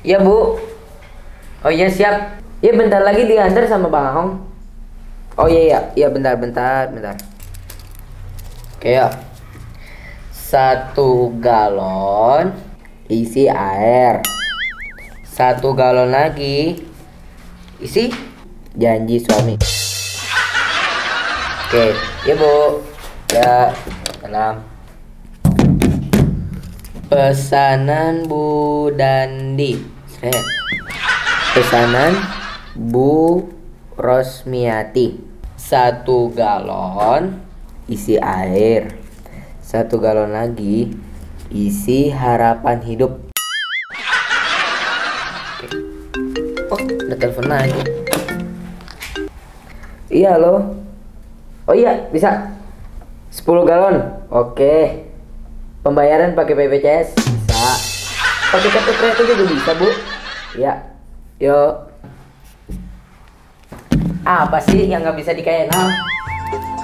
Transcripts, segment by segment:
Iya Bu. Oh iya siap. Iya bentar lagi diantar sama Bang Ahong. Oh iya iya, iya bentar. Oke ya. 1 galon isi air. 1 galon lagi isi janji suami. Oke, ya Bu. Ya, salam. Pesanan Bu Dandi. Pesanan Bu Rosmiati. 1 galon isi air. 1 galon lagi isi harapan hidup. Oke. Oh, ada telepon lagi. Iya halo. Oh iya bisa 10 galon. Oke. Pembayaran pakai BPJS bisa. Pakai kartu kredit juga bisa Bu. Ya. Yuk. Apa sih yang nggak bisa dikayain?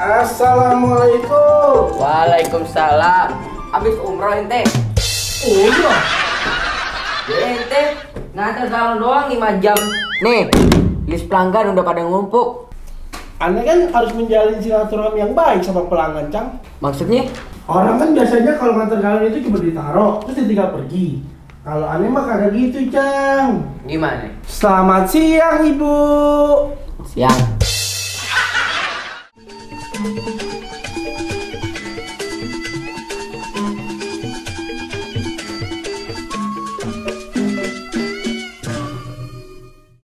Assalamualaikum. Waalaikumsalam. Habis umroh ente? Iya. Ya ente nganter galon doang 5 jam. Nih, list pelanggan udah pada ngumpuk. Aneh kan harus menjalin silaturahmi yang baik sama pelanggan, Cang. Maksudnya? Orang kan biasanya kalau nganter galon itu cuma ditaruh, terus ditinggal pergi. Kalau aneh mah kagak gitu, Cang. Gimana? Selamat siang, Ibu. Siang.